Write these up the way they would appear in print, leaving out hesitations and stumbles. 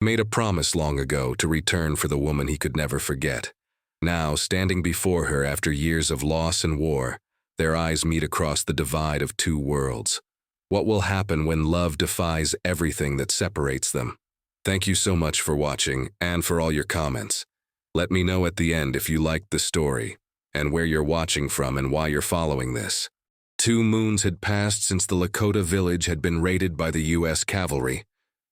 made a promise long ago to return for the woman he could never forget. Now, standing before her after years of loss and war, their eyes meet across the divide of two worlds. What will happen when love defies everything that separates them? Thank you so much for watching and for all your comments. Let me know at the end if you liked the story, and where you're watching from and why you're following this. 2 moons had passed since the Lakota village had been raided by the U.S. cavalry.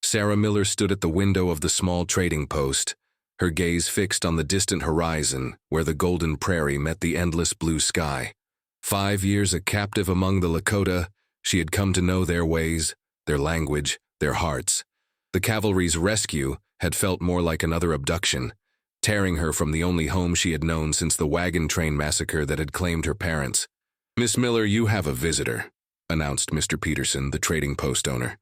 Sarah Miller stood at the window of the small trading post, her gaze fixed on the distant horizon where the golden prairie met the endless blue sky. 5 years a captive among the Lakota, she had come to know their ways, their language, their hearts. The cavalry's rescue had felt more like another abduction, tearing her from the only home she had known since the wagon train massacre that had claimed her parents. "Miss Miller, you have a visitor," announced Mr. Peterson, the trading post owner.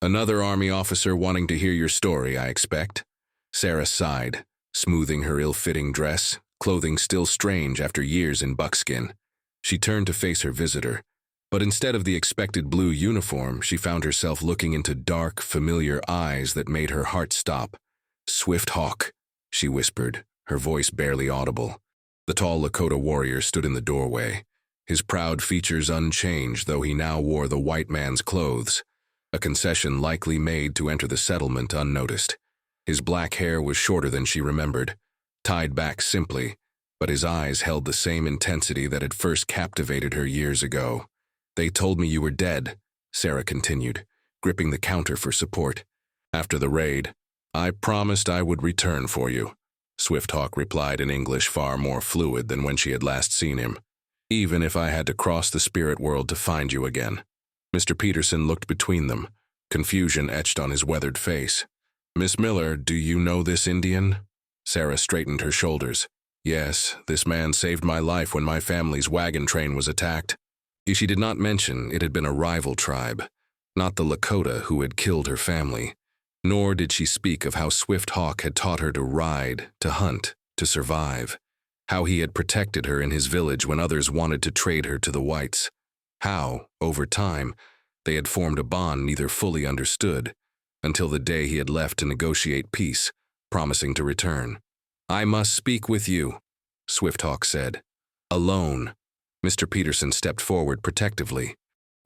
"Another Army officer wanting to hear your story, I expect." Sarah sighed, smoothing her ill-fitting dress, clothing still strange after years in buckskin. She turned to face her visitor, but instead of the expected blue uniform, she found herself looking into dark, familiar eyes that made her heart stop. "Swift Hawk," she whispered, her voice barely audible. The tall Lakota warrior stood in the doorway, his proud features unchanged though he now wore the white man's clothes, a concession likely made to enter the settlement unnoticed. His black hair was shorter than she remembered, tied back simply, but his eyes held the same intensity that had first captivated her years ago. "They told me you were dead," Sarah continued, gripping the counter for support. "After the raid, I promised I would return for you," Swift Hawk replied in English far more fluid than when she had last seen him. "Even if I had to cross the spirit world to find you again." Mr. Peterson looked between them, confusion etched on his weathered face. "Miss Miller, do you know this Indian?" Sarah straightened her shoulders. "Yes, this man saved my life when my family's wagon train was attacked." She did not mention it had been a rival tribe, not the Lakota who had killed her family, nor did she speak of how Swift Hawk had taught her to ride, to hunt, to survive, how he had protected her in his village when others wanted to trade her to the whites, how, over time, they had formed a bond neither fully understood, until the day he had left to negotiate peace, promising to return. "I must speak with you," Swift Hawk said. "Alone." Mr. Peterson stepped forward protectively.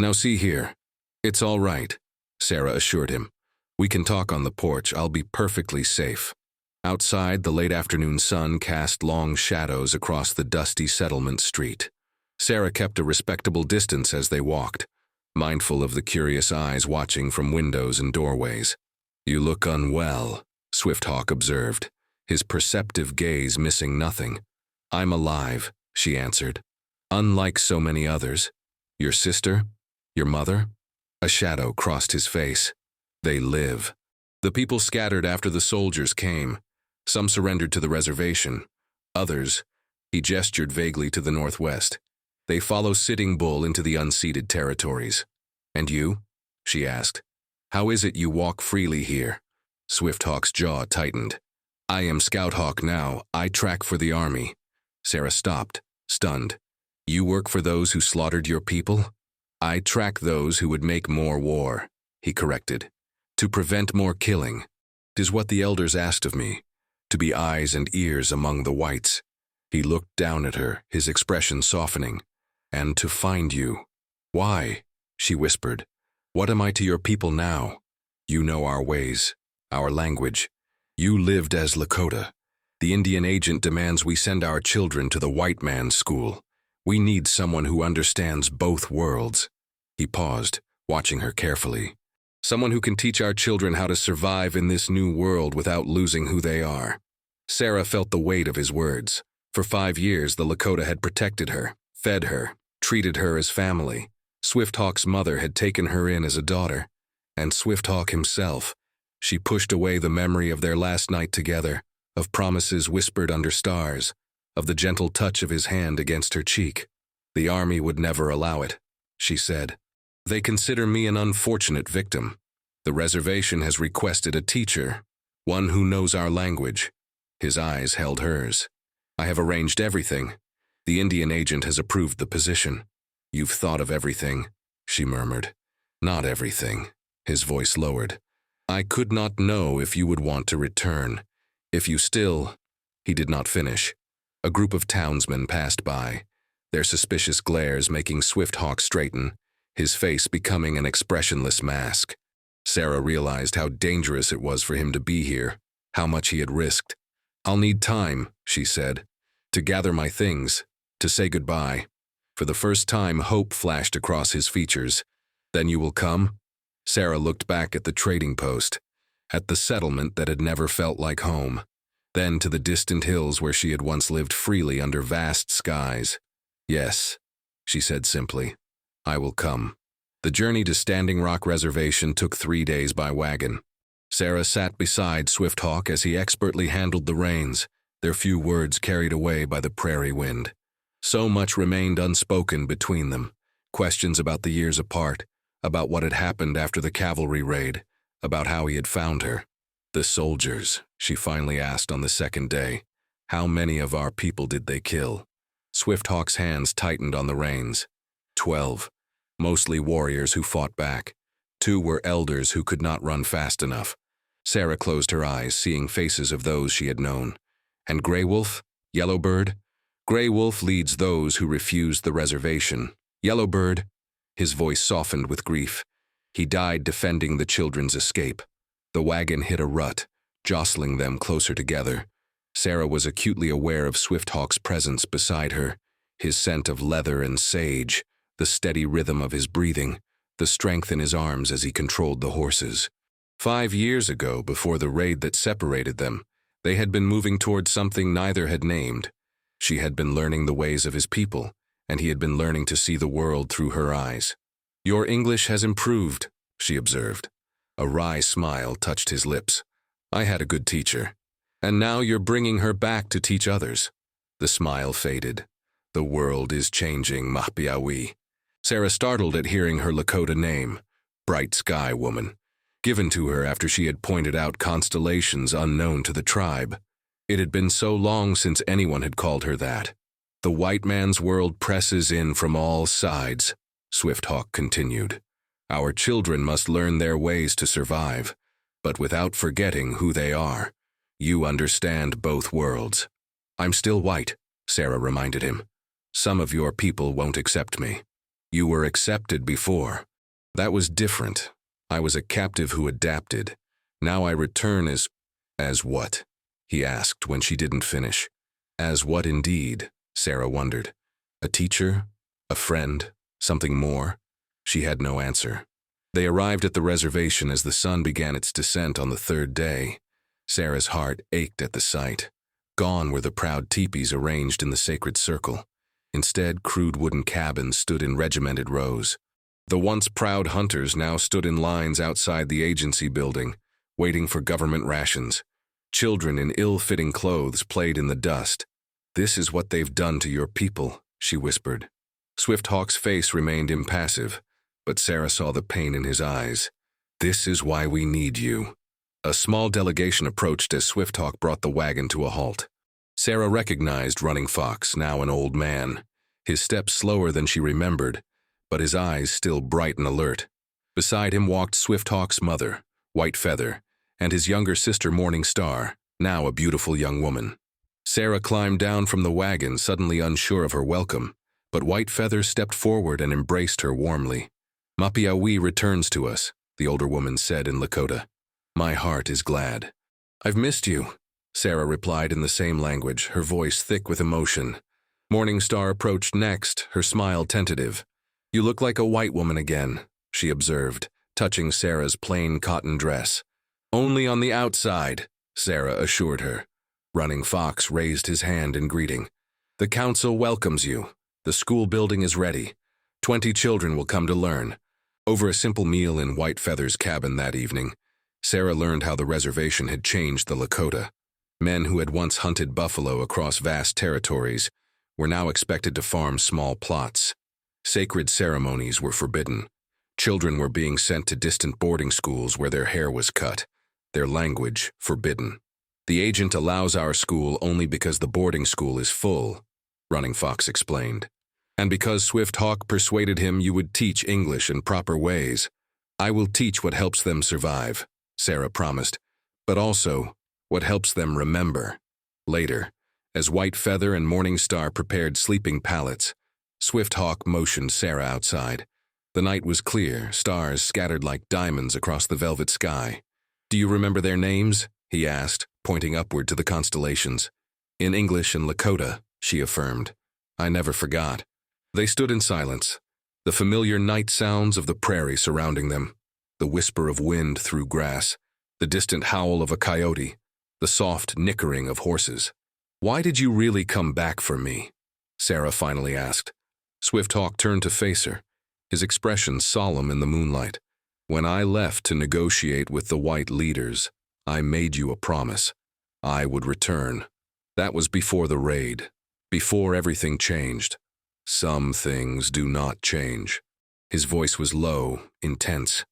"Now see here. It's all right," Sarah assured him. "We can talk on the porch. I'll be perfectly safe." Outside, the late afternoon sun cast long shadows across the dusty settlement street. Sarah kept a respectable distance as they walked, mindful of the curious eyes watching from windows and doorways. "You look unwell," Swift Hawk observed, his perceptive gaze missing nothing. "I'm alive," she answered. "Unlike so many others. Your sister? Your mother?" A shadow crossed his face. "They live." The people scattered after the soldiers came. Some surrendered to the reservation. Others, he gestured vaguely to the northwest. "They follow Sitting Bull into the unceded territories." "And you?" she asked. "How is it you walk freely here?" Swift Hawk's jaw tightened. "I am Scout Hawk now. I track for the army." Sarah stopped, stunned. "You work for those who slaughtered your people?" "I track those who would make more war," he corrected. "To prevent more killing. 'Tis what the elders asked of me, to be eyes and ears among the whites." He looked down at her, his expression softening. "And to find you." "Why?" she whispered. "What am I to your people now? You know our ways, our language. You lived as Lakota. The Indian agent demands we send our children to the white man's school. We need someone who understands both worlds." He paused, watching her carefully. "Someone who can teach our children how to survive in this new world without losing who they are." Sarah felt the weight of his words. For 5 years, the Lakota had protected her, fed her, treated her as family. Swift Hawk's mother had taken her in as a daughter, and Swift Hawk himself. She pushed away the memory of their last night together, of promises whispered under stars, of the gentle touch of his hand against her cheek. "The army would never allow it," she said. "They consider me an unfortunate victim. The reservation has requested a teacher, one who knows our language." His eyes held hers. "I have arranged everything. The Indian agent has approved the position." "You've thought of everything," she murmured. "Not everything." His voice lowered. I could not know if you would want to return. If you still—" He did not finish. A group of townsmen passed by, their suspicious glares making Swift-Hawk straighten, his face becoming an expressionless mask. Sarah realized how dangerous it was for him to be here, how much he had risked. "I'll need time," she said, "to gather my things, to say goodbye." For the first time, hope flashed across his features. "Then you will come?" Sarah looked back at the trading post, at the settlement that had never felt like home, then to the distant hills where she had once lived freely under vast skies. "Yes," she said simply, "I will come." The journey to Standing Rock Reservation took 3 days by wagon. Sarah sat beside Swift-Hawk as he expertly handled the reins, their few words carried away by the prairie wind. So much remained unspoken between them, questions about the years apart, about what had happened after the cavalry raid, about how he had found her. "The soldiers," she finally asked on the second day. "How many of our people did they kill?" Swift-Hawk's hands tightened on the reins. 12, mostly warriors who fought back. 2 were elders who could not run fast enough. Sarah closed her eyes, seeing faces of those she had known. "And Grey Wolf? Yellowbird?" "Grey Wolf leads those who refused the reservation. Yellowbird—" His voice softened with grief. "He died defending the children's escape." The wagon hit a rut, jostling them closer together. Sarah was acutely aware of Swift-Hawk's presence beside her, his scent of leather and sage, the steady rhythm of his breathing, the strength in his arms as he controlled the horses. 5 years ago, before the raid that separated them, they had been moving toward something neither had named. She had been learning the ways of his people, and he had been learning to see the world through her eyes. "Your English has improved," she observed. A wry smile touched his lips. "I had a good teacher. And now you're bringing her back to teach others." The smile faded. "The world is changing, Mahpiawi." Sarah startled at hearing her Lakota name, Bright Sky Woman, given to her after she had pointed out constellations unknown to the tribe. It had been so long since anyone had called her that. "The white man's world presses in from all sides," Swift-Hawk continued. "Our children must learn their ways to survive, but without forgetting who they are. You understand both worlds." "I'm still white," Sarah reminded him. "Some of your people won't accept me." "You were accepted before. That was different. I was a captive who adapted. Now I return as—" "As what?" he asked when she didn't finish. "As what indeed?" Sarah wondered. "A teacher? A friend? Something more?" She had no answer. They arrived at the reservation as the sun began its descent on the 3rd day. Sarah's heart ached at the sight. Gone were the proud teepees arranged in the sacred circle. Instead, crude wooden cabins stood in regimented rows. The once proud hunters now stood in lines outside the agency building, waiting for government rations. Children in ill-fitting clothes played in the dust. "This is what they've done to your people," she whispered. Swift-Hawk's face remained impassive, but Sarah saw the pain in his eyes. "This is why we need you." A small delegation approached as Swift-Hawk brought the wagon to a halt. Sarah recognized Running Fox, now an old man, his steps slower than she remembered, but his eyes still bright and alert. Beside him walked Swift-Hawk's mother, White Feather, and his younger sister Morning Star, now a beautiful young woman. Sarah climbed down from the wagon, suddenly unsure of her welcome, but White Feather stepped forward and embraced her warmly. "Mahpiawi returns to us," the older woman said in Lakota. "My heart is glad." "I've missed you," Sarah replied in the same language, her voice thick with emotion. Morning Star approached next, her smile tentative. "You look like a white woman again," she observed, touching Sarah's plain cotton dress. "Only on the outside," Sarah assured her. Running Fox raised his hand in greeting. "The council welcomes you. The school building is ready. 20 children will come to learn." Over a simple meal in White Feather's cabin that evening, Sarah learned how the reservation had changed the Lakota. Men who had once hunted buffalo across vast territories were now expected to farm small plots. Sacred ceremonies were forbidden. Children were being sent to distant boarding schools where their hair was cut, their language forbidden. "The agent allows our school only because the boarding school is full," Running Fox explained. "And because Swift-Hawk persuaded him you would teach English in proper ways. I will teach what helps them survive." Sarah promised, but also what helps them remember. Later, as White Feather and Morning Star prepared sleeping pallets, Swift Hawk motioned Sarah outside. The night was clear, stars scattered like diamonds across the velvet sky. "Do you remember their names?" he asked, pointing upward to the constellations. "In English and Lakota," she affirmed. "I never forgot." They stood in silence, the familiar night sounds of the prairie surrounding them, the whisper of wind through grass, the distant howl of a coyote, the soft nickering of horses. "Why did you really come back for me?" Sarah finally asked. Swift Hawk turned to face her, his expression solemn in the moonlight. "When I left to negotiate with the white leaders, I made you a promise. I would return. That was before the raid, before everything changed. Some things do not change." His voice was low, intense.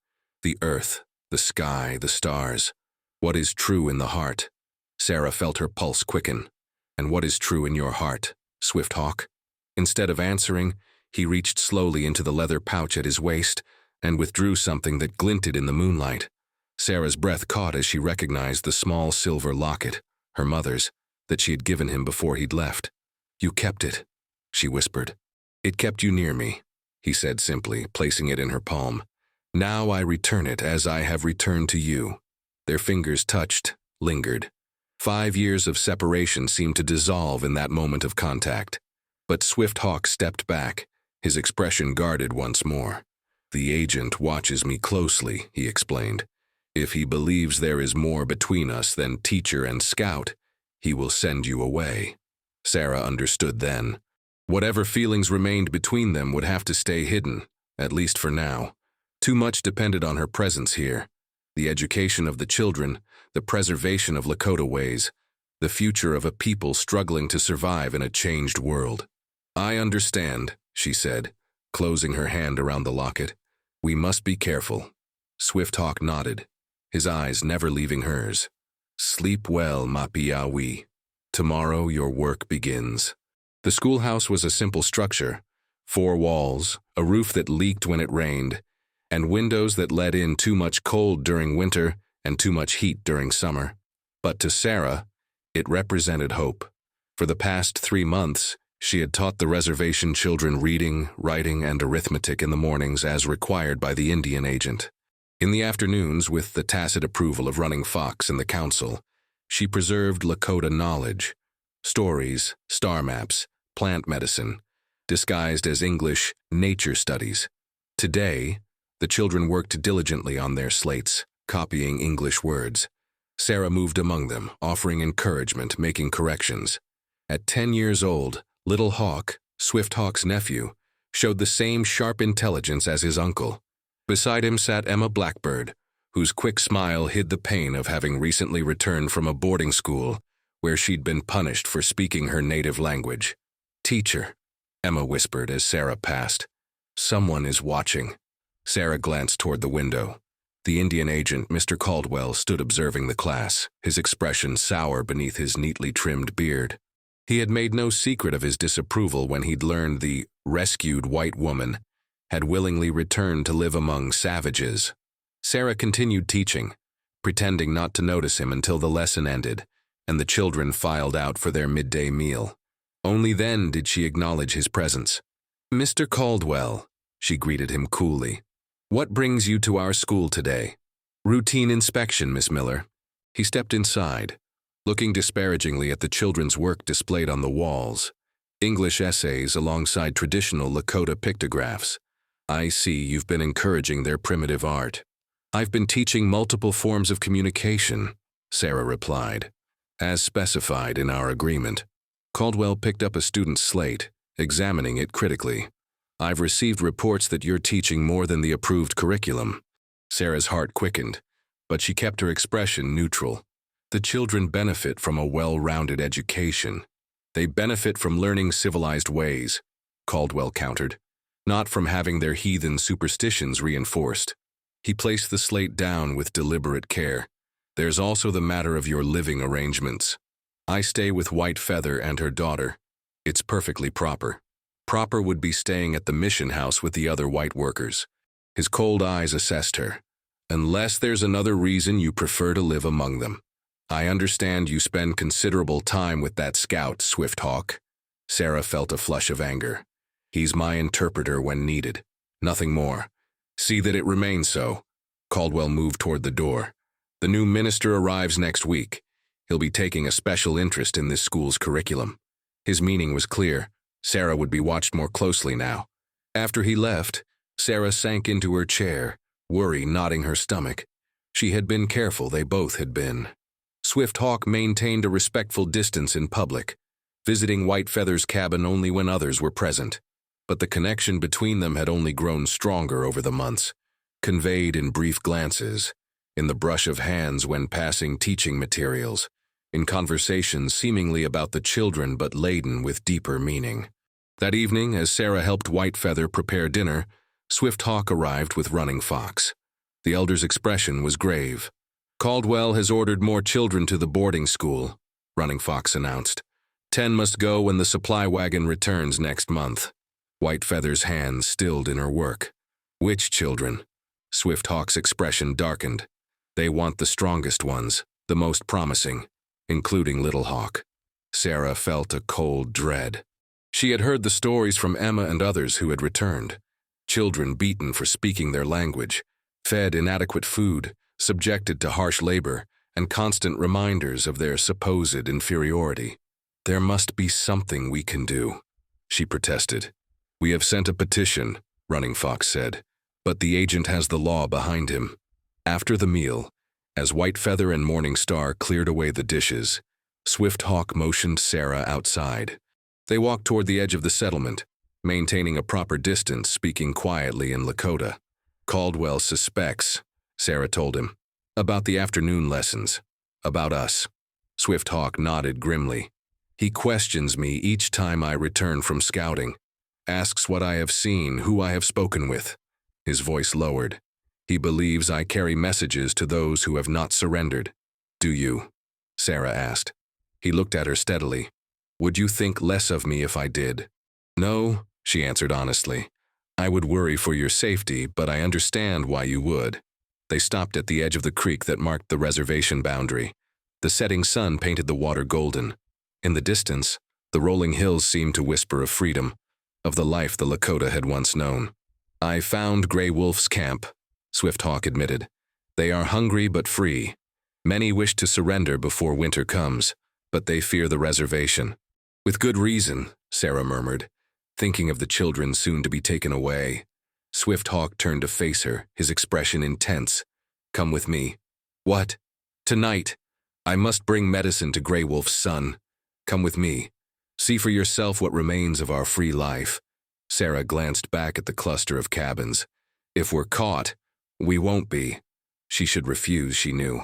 "The earth, the sky, the stars. What is true in the heart?" Sarah felt her pulse quicken. "And what is true in your heart, Swift Hawk?" Instead of answering, he reached slowly into the leather pouch at his waist and withdrew something that glinted in the moonlight. Sarah's breath caught as she recognized the small silver locket, her mother's, that she had given him before he'd left. "You kept it," she whispered. "It kept you near me," he said simply, placing it in her palm. "Now I return it as I have returned to you." Their fingers touched, lingered. 5 years of separation seemed to dissolve in that moment of contact. But Swift Hawk stepped back, his expression guarded once more. "The agent watches me closely," he explained. "If he believes there is more between us than teacher and scout, he will send you away." Sarah understood then. Whatever feelings remained between them would have to stay hidden, at least for now. Too much depended on her presence here. The education of the children, the preservation of Lakota ways, the future of a people struggling to survive in a changed world. "I understand," she said, closing her hand around the locket. "We must be careful." Swift Hawk nodded, his eyes never leaving hers. "Sleep well, Mapiawi. Tomorrow your work begins." The schoolhouse was a simple structure: 4 walls, a roof that leaked when it rained, and windows that let in too much cold during winter and too much heat during summer. But to Sarah, it represented hope. For the past 3 months, she had taught the reservation children reading, writing, and arithmetic in the mornings as required by the Indian agent. In the afternoons, with the tacit approval of Running Fox and the council, she preserved Lakota knowledge: stories, star maps, plant medicine, disguised as English nature studies. Today, the children worked diligently on their slates, copying English words. Sarah moved among them, offering encouragement, making corrections. At 10 years old, Little Hawk, Swift Hawk's nephew, showed the same sharp intelligence as his uncle. Beside him sat Emma Blackbird, whose quick smile hid the pain of having recently returned from a boarding school where she'd been punished for speaking her native language. "Teacher," Emma whispered as Sarah passed. "Someone is watching." Sarah glanced toward the window. The Indian agent, Mr. Caldwell, stood observing the class, his expression sour beneath his neatly trimmed beard. He had made no secret of his disapproval when he'd learned the rescued white woman had willingly returned to live among savages. Sarah continued teaching, pretending not to notice him until the lesson ended and the children filed out for their midday meal. Only then did she acknowledge his presence. "Mr. Caldwell," she greeted him coolly. "What brings you to our school today?" "Routine inspection, Miss Miller." He stepped inside, looking disparagingly at the children's work displayed on the walls. English essays alongside traditional Lakota pictographs. "I see you've been encouraging their primitive art." "I've been teaching multiple forms of communication," Sarah replied, "as specified in our agreement." Caldwell picked up a student's slate, examining it critically. "I've received reports that you're teaching more than the approved curriculum." Sarah's heart quickened, but she kept her expression neutral. "The children benefit from a well-rounded education. They benefit from learning civilized ways," Caldwell countered, "not from having their heathen superstitions reinforced." He placed the slate down with deliberate care. "There's also the matter of your living arrangements. I stay with White Feather and her daughter. It's perfectly proper. Proper would be staying at the mission house with the other white workers." His cold eyes assessed her. unless there's another reason you prefer to live among them. I understand you spend considerable time with that scout, Swifthawk. Sarah felt a flush of anger. He's my interpreter when needed. Nothing more. See that it remains so. Caldwell moved toward the door. The new minister arrives next week. He'll be taking a special interest in this school's curriculum. His meaning was clear. Sarah would be watched more closely now. After he left, Sarah sank into her chair, worry knotting her stomach. She had been careful, they both had been. Swifthawk maintained a respectful distance in public, visiting Whitefeather's cabin only when others were present. But the connection between them had only grown stronger over the months, conveyed in brief glances, in the brush of hands when passing teaching materials, in conversations seemingly about the children but laden with deeper meaning. That evening, as Sarah helped Whitefeather prepare dinner, Swifthawk arrived with Running Fox. The elder's expression was grave. Caldwell has ordered more children to the boarding school, Running Fox announced. 10 must go when the supply wagon returns next month. Whitefeather's hands stilled in her work. Which children? Swifthawk's expression darkened. They want the strongest ones, the most promising, including Little Hawk. Sarah felt a cold dread. She had heard the stories from Emma and others who had returned. Children beaten for speaking their language, fed inadequate food, subjected to harsh labor, and constant reminders of their supposed inferiority. There must be something we can do, she protested. We have sent a petition, Running Fox said, but the agent has the law behind him. After the meal, as Whitefeather and Morning Star cleared away the dishes, Swifthawk motioned Sarah outside. They walked toward the edge of the settlement, maintaining a proper distance, speaking quietly in Lakota. Caldwell suspects, Sarah told him, about the afternoon lessons, about us. Swifthawk nodded grimly. He questions me each time I return from scouting, asks what I have seen, who I have spoken with. His voice lowered. He believes I carry messages to those who have not surrendered. Do you? Sarah asked. He looked at her steadily. Would you think less of me if I did? No, she answered honestly. I would worry for your safety, but I understand why you would. They stopped at the edge of the creek that marked the reservation boundary. The setting sun painted the water golden. In the distance, the rolling hills seemed to whisper of freedom, of the life the Lakota had once known. I found Gray Wolf's camp, Swifthawk admitted. They are hungry but free. Many wish to surrender before winter comes, but they fear the reservation. With good reason, Sarah murmured, thinking of the children soon to be taken away. Swifthawk turned to face her, his expression intense. Come with me. What? Tonight. I must bring medicine to Gray Wolf's son. Come with me. See for yourself what remains of our free life. Sarah glanced back at the cluster of cabins. If we're caught, we won't be. She should refuse, she knew.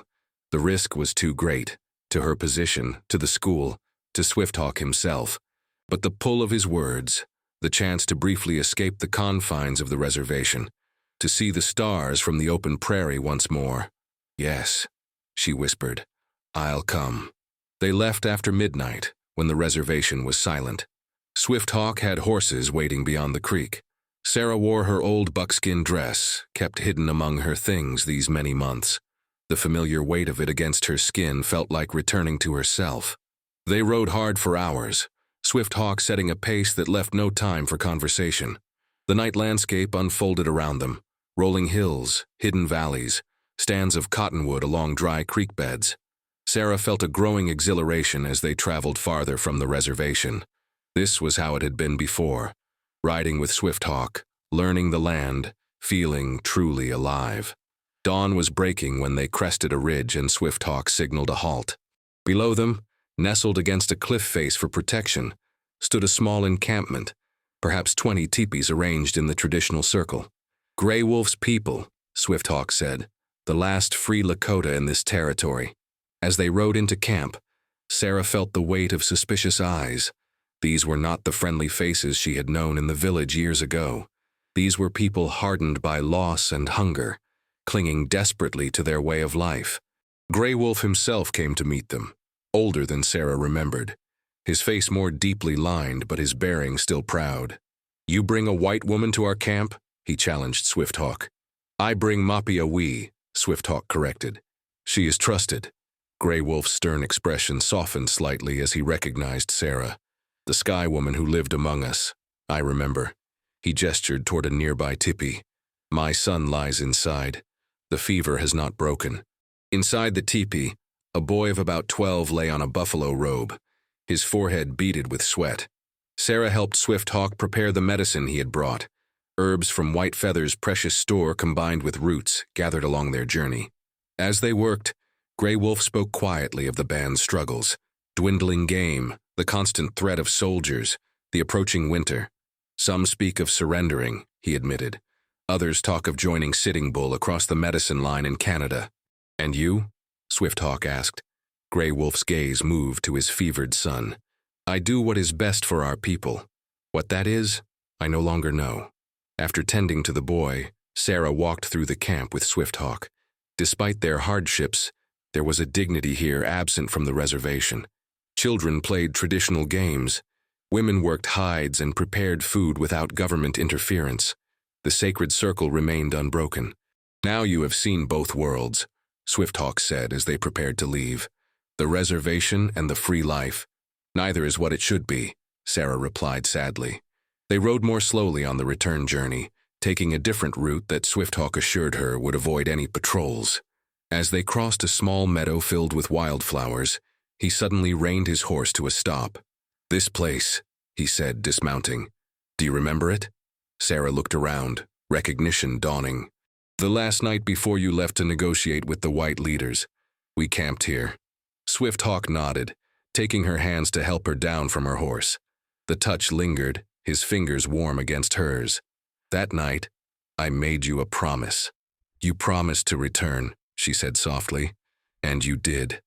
The risk was too great, to her position, to the school, to Swifthawk himself. But the pull of his words, the chance to briefly escape the confines of the reservation, to see the stars from the open prairie once more. Yes, she whispered, I'll come. They left after midnight, when the reservation was silent. Swifthawk had horses waiting beyond the creek. Sarah wore her old buckskin dress, kept hidden among her things these many months. The familiar weight of it against her skin felt like returning to herself. They rode hard for hours, Swifthawk setting a pace that left no time for conversation. The night landscape unfolded around them, rolling hills, hidden valleys, stands of cottonwood along dry creek beds. Sarah felt a growing exhilaration as they traveled farther from the reservation. This was how it had been before, riding with Swifthawk, learning the land, feeling truly alive. Dawn was breaking when they crested a ridge and Swifthawk signaled a halt. Below them, nestled against a cliff face for protection, stood a small encampment, perhaps 20 teepees arranged in the traditional circle. Gray Wolf's people, Swifthawk said, the last free Lakota in this territory. As they rode into camp, Sarah felt the weight of suspicious eyes. These were not the friendly faces she had known in the village years ago. These were people hardened by loss and hunger, clinging desperately to their way of life. Gray Wolf himself came to meet them, older than Sarah remembered, his face more deeply lined but his bearing still proud. You bring a white woman to our camp? He challenged Swifthawk. I bring Mapiawi, Swifthawk corrected. She is trusted. Grey Wolf's stern expression softened slightly as he recognized Sarah, the sky woman who lived among us. I remember. He gestured toward a nearby teepee. My son lies inside. The fever has not broken. Inside the teepee, a boy of about 12 lay on a buffalo robe, his forehead beaded with sweat. Sarah helped Swifthawk prepare the medicine he had brought, herbs from White Feather's precious store combined with roots gathered along their journey. As they worked, Grey Wolf spoke quietly of the band's struggles, dwindling game, the constant threat of soldiers, the approaching winter. Some speak of surrendering, he admitted. Others talk of joining Sitting Bull across the medicine line in Canada. And you? Swifthawk asked. Grey Wolf's gaze moved to his fevered son. I do what is best for our people. What that is, I no longer know. After tending to the boy, Sarah walked through the camp with Swifthawk. Despite their hardships, there was a dignity here absent from the reservation. Children played traditional games. Women worked hides and prepared food without government interference. The sacred circle remained unbroken. Now you have seen both worlds, Swifthawk said as they prepared to leave. The reservation and the free life. Neither is what it should be, Sarah replied sadly. They rode more slowly on the return journey, taking a different route that Swifthawk assured her would avoid any patrols. As they crossed a small meadow filled with wildflowers, he suddenly reined his horse to a stop. This place, he said, dismounting. Do you remember it? Sarah looked around, recognition dawning. The last night before you left to negotiate with the white leaders. We camped here. Swifthawk nodded, taking her hands to help her down from her horse. The touch lingered, his fingers warm against hers. That night, I made you a promise. You promised to return, she said softly. And you did.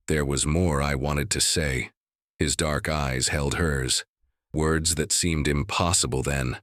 There was more I wanted to say. His dark eyes held hers. Words that seemed impossible then,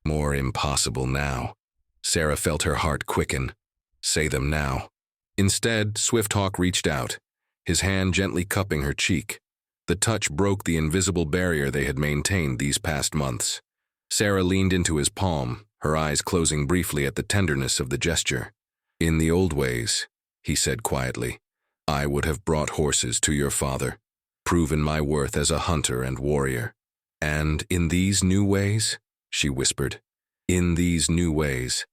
more impossible now. Sarah felt her heart quicken. Say them now. Instead, Swifthawk reached out, his hand gently cupping her cheek. The touch broke the invisible barrier they had maintained these past months. Sarah leaned into his palm, her eyes closing briefly at the tenderness of the gesture. In the old ways, he said quietly, I would have brought horses to your father, proven my worth as a hunter and warrior. And in these new ways, she whispered, in these new ways,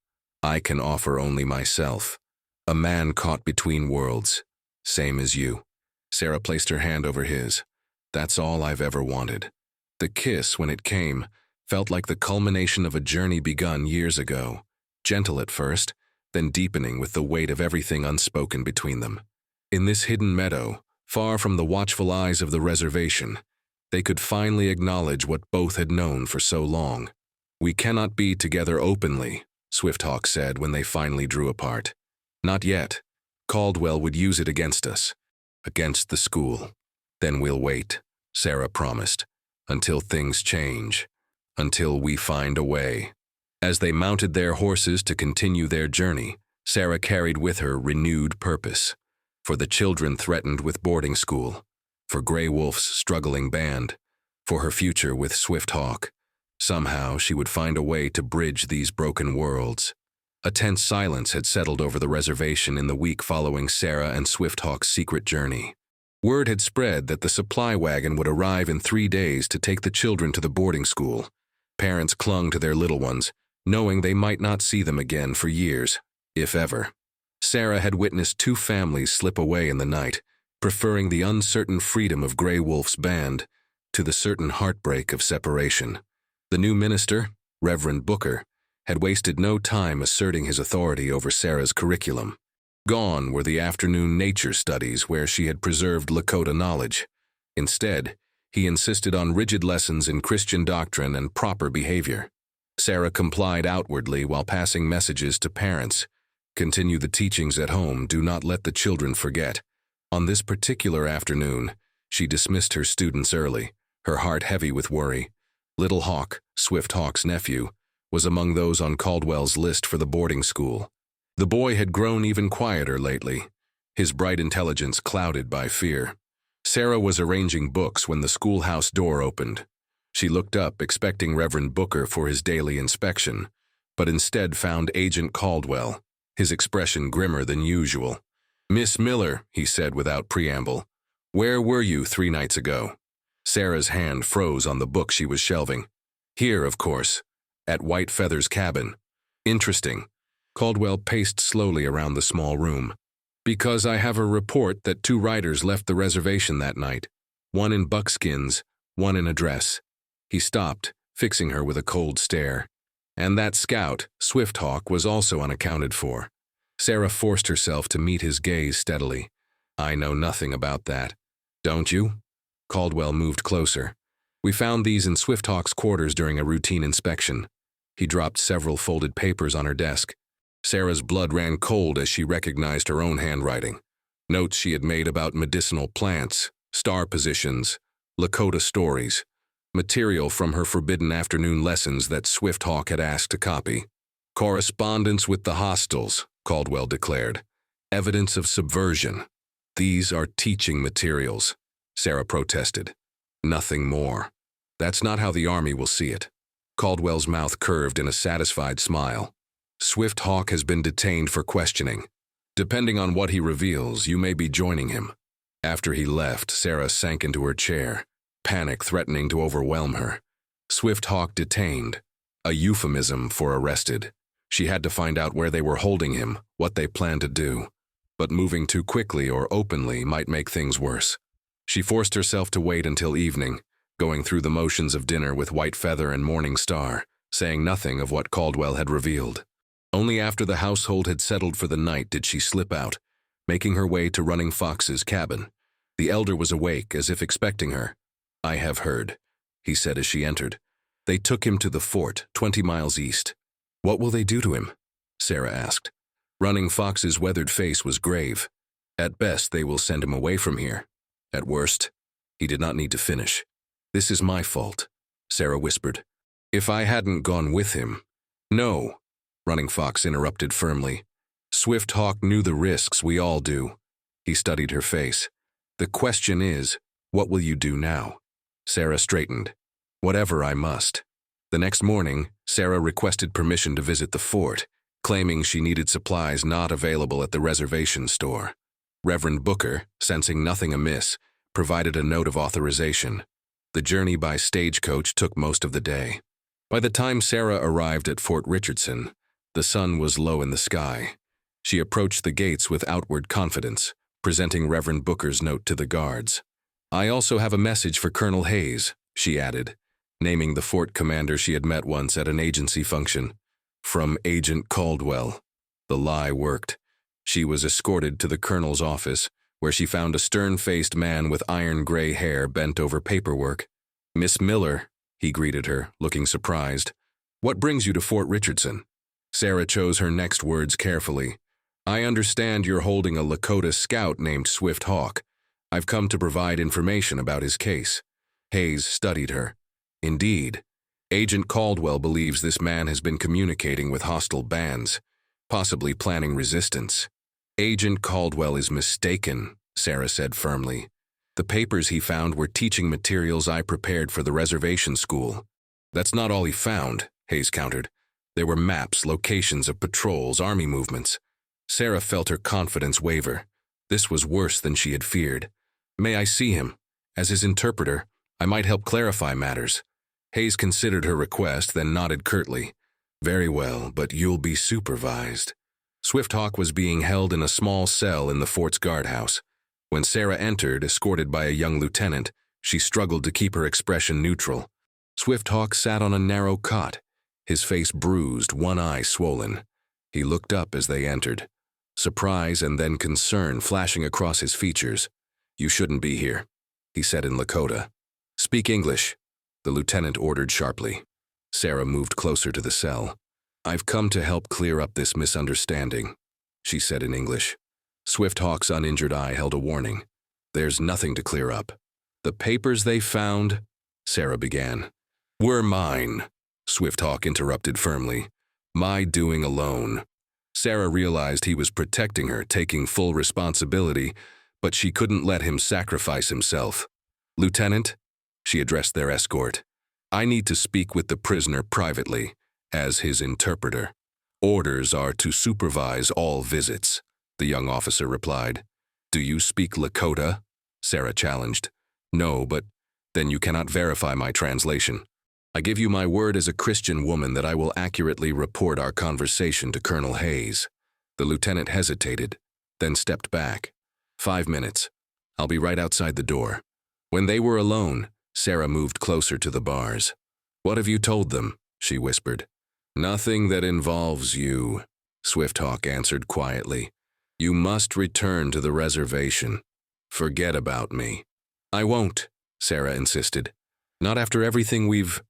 I can offer only myself, a man caught between worlds, same as you. Sarah placed her hand over his. That's all I've ever wanted. The kiss, when it came, felt like the culmination of a journey begun years ago, gentle at first, then deepening with the weight of everything unspoken between them. In this hidden meadow, far from the watchful eyes of the reservation, they could finally acknowledge what both had known for so long. We cannot be together openly, Swifthawk said when they finally drew apart. Not yet. Caldwell would use it against us, against the school. Then we'll wait, Sarah promised, until things change, until we find a way. As they mounted their horses to continue their journey, Sarah carried with her renewed purpose. For the children threatened with boarding school, for Grey Wolf's struggling band, for her future with Swifthawk. Somehow she would find a way to bridge these broken worlds. A tense silence had settled over the reservation in the week following Sarah and Swifthawk's secret journey. Word had spread that the supply wagon would arrive in 3 days to take the children to the boarding school. Parents clung to their little ones, knowing they might not see them again for years, if ever. Sarah had witnessed 2 families slip away in the night, preferring the uncertain freedom of Grey Wolf's band to the certain heartbreak of separation. The new minister, Reverend Booker, had wasted no time asserting his authority over Sarah's curriculum. Gone were the afternoon nature studies where she had preserved Lakota knowledge. Instead, he insisted on rigid lessons in Christian doctrine and proper behavior. Sarah complied outwardly while passing messages to parents. Continue the teachings at home, do not let the children forget. On this particular afternoon, she dismissed her students early, her heart heavy with worry. Little Hawk, Swifthawk's nephew, was among those on Caldwell's list for the boarding school. The boy had grown even quieter lately, his bright intelligence clouded by fear. Sarah was arranging books when the schoolhouse door opened. She looked up, expecting Reverend Booker for his daily inspection, but instead found Agent Caldwell, his expression grimmer than usual. "Miss Miller," he said without preamble, "where were you 3 nights ago?" Sarah's hand froze on the book she was shelving. "Here, of course, at White Feather's cabin." "Interesting." Caldwell paced slowly around the small room. "Because I have a report that 2 riders left the reservation that night, one in buckskins, one in a dress." He stopped, fixing her with a cold stare. "And that scout, Swifthawk, was also unaccounted for." Sarah forced herself to meet his gaze steadily. "I know nothing about that." "Don't you?" Caldwell moved closer. "We found these in Swifthawk's quarters during a routine inspection." He dropped several folded papers on her desk. Sarah's blood ran cold as she recognized her own handwriting. Notes she had made about medicinal plants, star positions, Lakota stories. Material from her forbidden afternoon lessons that Swifthawk had asked to copy. "Correspondence with the hostiles," Caldwell declared. "Evidence of subversion." "These are teaching materials," Sarah protested. "Nothing more. That's not how the Army will see it." Caldwell's mouth curved in a satisfied smile. "Swifthawk has been detained for questioning. Depending on what he reveals, you may be joining him." After he left, Sarah sank into her chair, panic threatening to overwhelm her. Swifthawk detained, a euphemism for arrested. She had to find out where they were holding him, what they planned to do. But moving too quickly or openly might make things worse. She forced herself to wait until evening, going through the motions of dinner with White Feather and Morning Star, saying nothing of what Caldwell had revealed. Only after the household had settled for the night did she slip out, making her way to Running Fox's cabin. The elder was awake, as if expecting her. "I have heard," he said as she entered. "They took him to the fort, 20 miles east." "What will they do to him?" Sarah asked. Running Fox's weathered face was grave. "At best, they will send him away from here. At worst," he did not need to finish. "This is my fault," Sarah whispered. "If I hadn't gone with him—" "No," Running Fox interrupted firmly. "Swifthawk knew the risks we all do." He studied her face. "The question is, what will you do now?" Sarah straightened. "Whatever I must." The next morning, Sarah requested permission to visit the fort, claiming she needed supplies not available at the reservation store. Reverend Booker, sensing nothing amiss, provided a note of authorization. The journey by stagecoach took most of the day. By the time Sarah arrived at Fort Richardson, the sun was low in the sky. She approached the gates with outward confidence, presenting Reverend Booker's note to the guards. "I also have a message for Colonel Hayes," she added, naming the fort commander she had met once at an agency function. From Agent Caldwell. The lie worked. She was escorted to the colonel's office, where she found a stern-faced man with iron-gray hair bent over paperwork. "Miss Miller," he greeted her, looking surprised. "What brings you to Fort Richardson?" Sarah chose her next words carefully. "I understand you're holding a Lakota scout named Swifthawk. I've come to provide information about his case." Hayes studied her. "Indeed. Agent Caldwell believes this man has been communicating with hostile bands, possibly planning resistance." "Agent Caldwell is mistaken," Sarah said firmly. "The papers he found were teaching materials I prepared for the reservation school." "That's not all he found," Hayes countered. "There were maps, locations of patrols, army movements." Sarah felt her confidence waver. This was worse than she had feared. "May I see him? As his interpreter, I might help clarify matters." Hayes considered her request, then nodded curtly. "Very well, but you'll be supervised." Swifthawk was being held in a small cell in the fort's guardhouse. When Sarah entered, escorted by a young lieutenant, she struggled to keep her expression neutral. Swifthawk sat on a narrow cot, his face bruised, one eye swollen. He looked up as they entered, surprise and then concern flashing across his features. "You shouldn't be here," he said in Lakota. "Speak English," the lieutenant ordered sharply. Sarah moved closer to the cell. "I've come to help clear up this misunderstanding," she said in English. Swifthawk's uninjured eye held a warning. "There's nothing to clear up. The papers they found," Sarah began. "Were mine," Swifthawk interrupted firmly. "My doing alone." Sarah realized he was protecting her, taking full responsibility, but she couldn't let him sacrifice himself. "Lieutenant," she addressed their escort, "I need to speak with the prisoner privately, as his interpreter." Orders are to supervise all visits, the young officer replied. Do you speak Lakota? Sarah challenged. No, but then you cannot verify my translation. I give you my word as a Christian woman that I will accurately report our conversation to Colonel Hayes. The lieutenant hesitated, then stepped back. 5 minutes. I'll be right outside the door. When they were alone, Sarah moved closer to the bars. What have you told them? She whispered. Nothing that involves you, Swifthawk answered quietly. You must return to the reservation. Forget about me. I won't, Sarah insisted. Not after everything we've...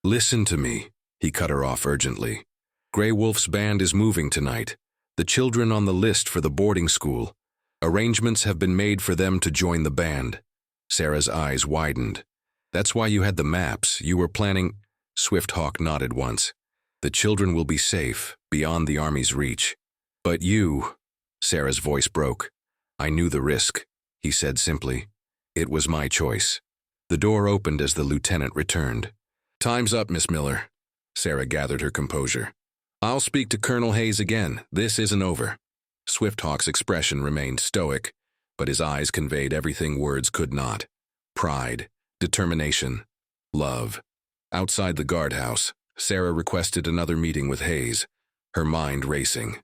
Listen to me, he cut her off urgently. Grey Wolf's band is moving tonight. The children on the list for the boarding school. Arrangements have been made for them to join the band. Sarah's eyes widened. That's why you had the maps. You were planning... Swifthawk nodded once. The children will be safe, beyond the Army's reach. But you... Sarah's voice broke. I knew the risk, he said simply. It was my choice. The door opened as the lieutenant returned. Time's up, Miss Miller. Sarah gathered her composure. I'll speak to Colonel Hayes again. This isn't over. Swifthawk's expression remained stoic, but his eyes conveyed everything words could not. Pride, determination, love. Outside the guardhouse, Sarah requested another meeting with Hayes, her mind racing.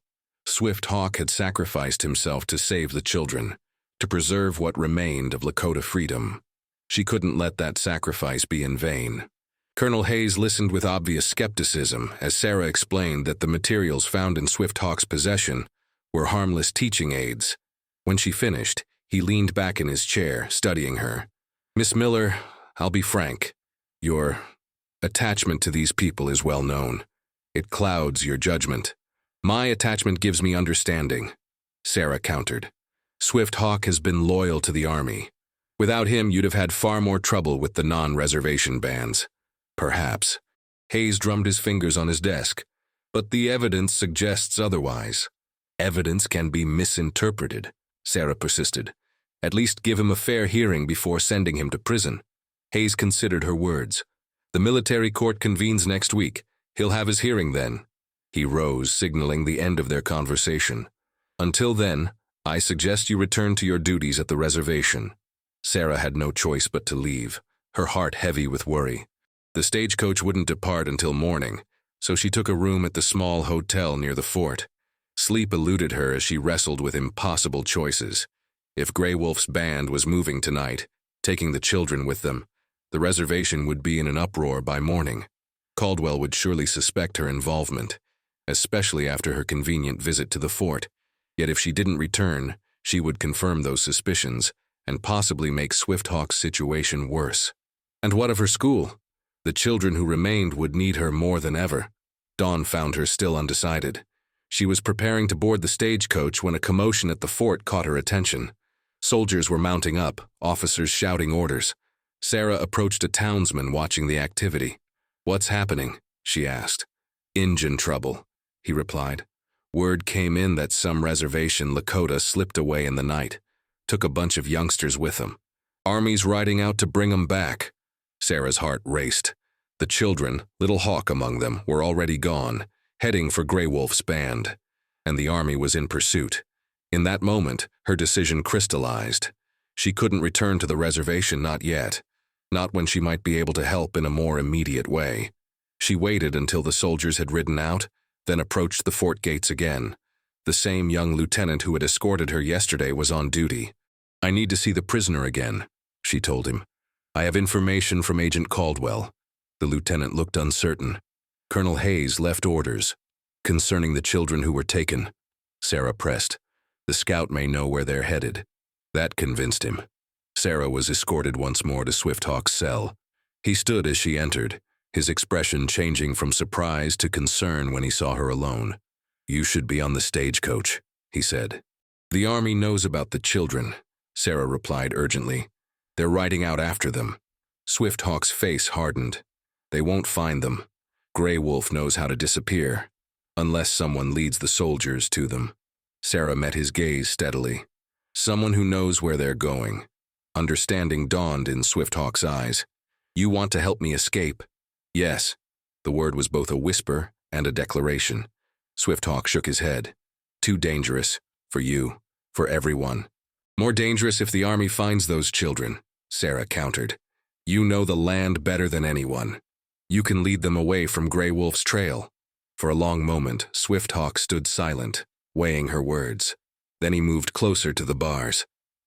Swifthawk had sacrificed himself to save the children, to preserve what remained of Lakota freedom. She couldn't let that sacrifice be in vain. Colonel Hayes listened with obvious skepticism as Sarah explained that the materials found in Swifthawk's possession were harmless teaching aids. When she finished, he leaned back in his chair, studying her. Miss Miller, I'll be frank. Your attachment to these people is well known. It clouds your judgment. My attachment gives me understanding, Sarah countered. Swifthawk has been loyal to the Army. Without him, you'd have had far more trouble with the non-reservation bands. Perhaps. Hayes drummed his fingers on his desk. But the evidence suggests otherwise. Evidence can be misinterpreted, Sarah persisted. At least give him a fair hearing before sending him to prison. Hayes considered her words. The military court convenes next week. He'll have his hearing then. He rose, signaling the end of their conversation. Until then, I suggest you return to your duties at the reservation. Sarah had no choice but to leave, her heart heavy with worry. The stagecoach wouldn't depart until morning, so she took a room at the small hotel near the fort. Sleep eluded her as she wrestled with impossible choices. If Grey Wolf's band was moving tonight, taking the children with them, the reservation would be in an uproar by morning. Caldwell would surely suspect her involvement, especially after her convenient visit to the fort. Yet if she didn't return, she would confirm those suspicions and possibly make Swifthawk's situation worse. And what of her school? The children who remained would need her more than ever. Dawn found her still undecided. She was preparing to board the stagecoach when a commotion at the fort caught her attention. Soldiers were mounting up, officers shouting orders. Sarah approached a townsman watching the activity. What's happening? She asked. Injun trouble, he replied. Word came in that some reservation Lakota slipped away in the night. Took a bunch of youngsters with them. Army's riding out to bring 'em back. Sarah's heart raced. The children, Little Hawk among them, were already gone, heading for Grey Wolf's band, and the Army was in pursuit. In that moment, her decision crystallized. She couldn't return to the reservation, not yet. Not when she might be able to help in a more immediate way. She waited until the soldiers had ridden out, then approached the fort gates again. The same young lieutenant who had escorted her yesterday was on duty. I need to see the prisoner again, she told him. I have information from Agent Caldwell. The lieutenant looked uncertain. Colonel Hayes left orders. Concerning the children who were taken, Sarah pressed. The scout may know where they're headed. That convinced him. Sarah was escorted once more to Swifthawk's cell. He stood as she entered, his expression changing from surprise to concern when he saw her alone. You should be on the stagecoach, he said. The Army knows about the children, Sarah replied urgently. They're riding out after them. Swifthawk's face hardened. They won't find them. Grey Wolf knows how to disappear, unless someone leads the soldiers to them. Sarah met his gaze steadily. Someone who knows where they're going. Understanding dawned in Swifthawk's eyes. You want to help me escape? Yes. The word was both a whisper and a declaration. Swifthawk shook his head. Too dangerous. For you. For everyone. More dangerous if the army finds those children, Sarah countered. You know the land better than anyone. You can lead them away from Grey Wolf's trail. For a long moment, Swifthawk stood silent, weighing her words. Then he moved closer to the bars.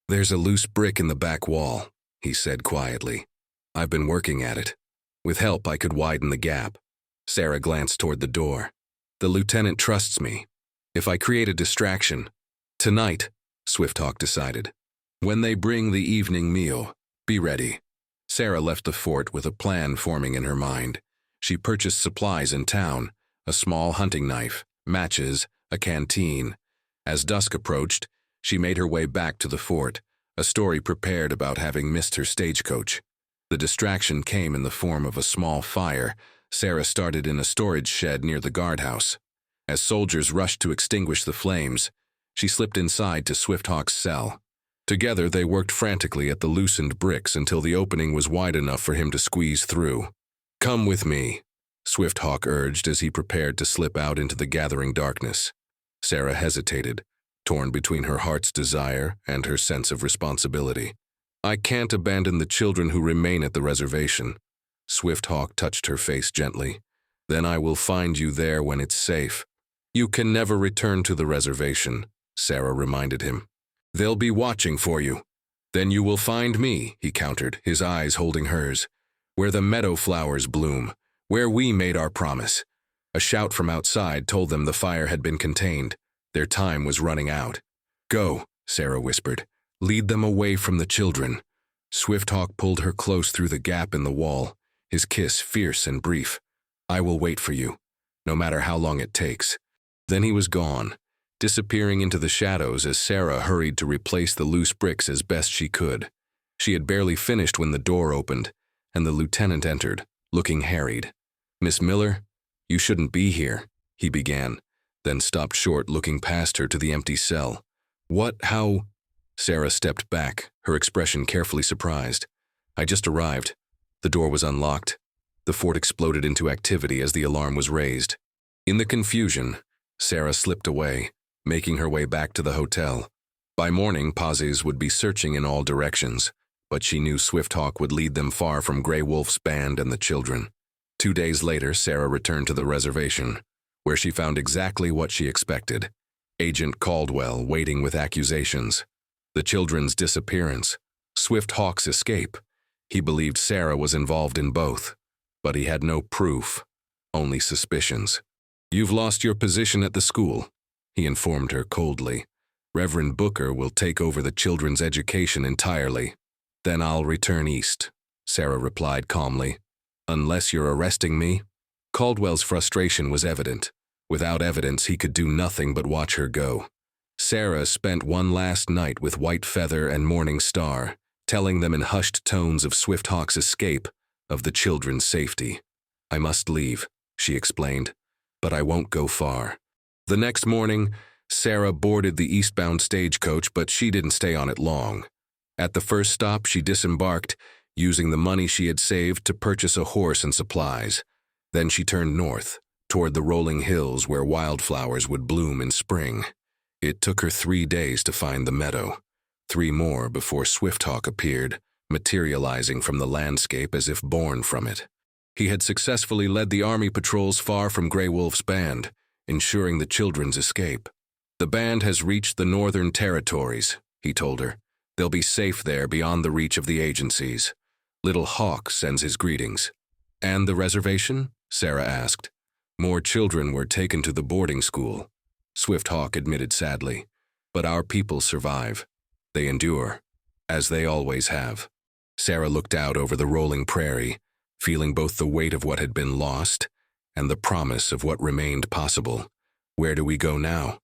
There's a loose brick in the back wall, he said quietly. I've been working at it. With help, I could widen the gap. Sarah glanced toward the door. The lieutenant trusts me. If I create a distraction, tonight, Swifthawk decided. When they bring the evening meal, be ready. Sarah left the fort with a plan forming in her mind. She purchased supplies in town, a small hunting knife, matches, a canteen. As dusk approached, she made her way back to the fort, a story prepared about having missed her stagecoach. The distraction came in the form of a small fire Sarah started in a storage shed near the guardhouse. As soldiers rushed to extinguish the flames, she slipped inside to Swifthawk's cell. Together they worked frantically at the loosened bricks until the opening was wide enough for him to squeeze through. Come with me, Swifthawk urged as he prepared to slip out into the gathering darkness. Sarah hesitated, torn between her heart's desire and her sense of responsibility. I can't abandon the children who remain at the reservation. Swifthawk touched her face gently. Then I will find you there when it's safe. You can never return to the reservation, Sarah reminded him. They'll be watching for you. Then you will find me, he countered, his eyes holding hers. Where the meadow flowers bloom, where we made our promise. A shout from outside told them the fire had been contained. Their time was running out. Go, Sarah whispered. Lead them away from the children. Swifthawk pulled her close through the gap in the wall, his kiss fierce and brief. I will wait for you, no matter how long it takes. Then he was gone, disappearing into the shadows as Sarah hurried to replace the loose bricks as best she could. She had barely finished when the door opened, and the lieutenant entered, looking harried. Miss Miller, you shouldn't be here, he began, then stopped short, looking past her to the empty cell. What, how? Sarah stepped back, her expression carefully surprised. I just arrived. The door was unlocked. The fort exploded into activity as the alarm was raised. In the confusion, Sarah slipped away, making her way back to the hotel. By morning, Pazes would be searching in all directions, but she knew Swifthawk would lead them far from Grey Wolf's band and the children. 2 days later, Sarah returned to the reservation, where she found exactly what she expected. Agent Caldwell waiting with accusations. The children's disappearance. Swifthawk's escape. He believed Sarah was involved in both, but he had no proof, only suspicions. You've lost your position at the school, he informed her coldly. Reverend Booker will take over the children's education entirely. Then I'll return east, Sarah replied calmly. Unless you're arresting me? Caldwell's frustration was evident. Without evidence, he could do nothing but watch her go. Sarah spent one last night with White Feather and Morning Star, telling them in hushed tones of Swifthawk's escape, of the children's safety. I must leave, she explained, but I won't go far. The next morning, Sarah boarded the eastbound stagecoach, but she didn't stay on it long. At the first stop, she disembarked, using the money she had saved to purchase a horse and supplies. Then she turned north, toward the rolling hills where wildflowers would bloom in spring. It took her 3 days to find the meadow. 3 more before Swifthawk appeared, materializing from the landscape as if born from it. He had successfully led the army patrols far from Grey Wolf's band, ensuring the children's escape. The band has reached the northern territories, he told her. They'll be safe there beyond the reach of the agencies. Little Hawk sends his greetings. And the reservation? Sarah asked. More children were taken to the boarding school. Swifthawk admitted sadly. But our people survive. They endure, as they always have. Sarah looked out over the rolling prairie, feeling both the weight of what had been lost and the promise of what remained possible. Where do we go now?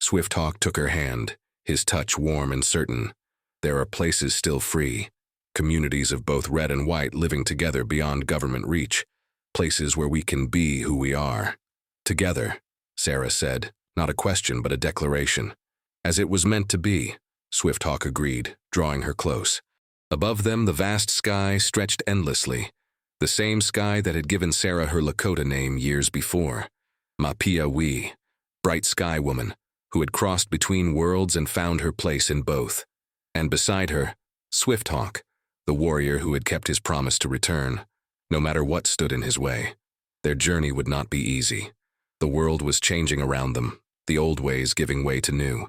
Swifthawk took her hand, his touch warm and certain. There are places still free, communities of both red and white living together beyond government reach, places where we can be who we are. Together, Sarah said, not a question but a declaration. As it was meant to be, Swifthawk agreed, drawing her close. Above them, the vast sky stretched endlessly, the same sky that had given Sarah her Lakota name years before. Mapiawi, bright sky woman, who had crossed between worlds and found her place in both. And beside her, Swifthawk, the warrior who had kept his promise to return, no matter what stood in his way. Their journey would not be easy. The world was changing around them, the old ways giving way to new.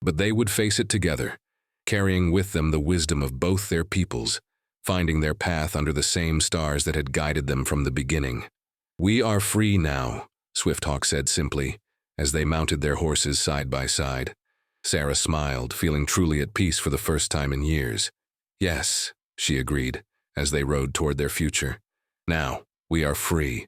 But they would face it together, carrying with them the wisdom of both their peoples, finding their path under the same stars that had guided them from the beginning. "We are free now," Swifthawk said simply, as they mounted their horses side by side. Sarah smiled, feeling truly at peace for the first time in years. "Yes," she agreed, as they rode toward their future. "Now, we are free.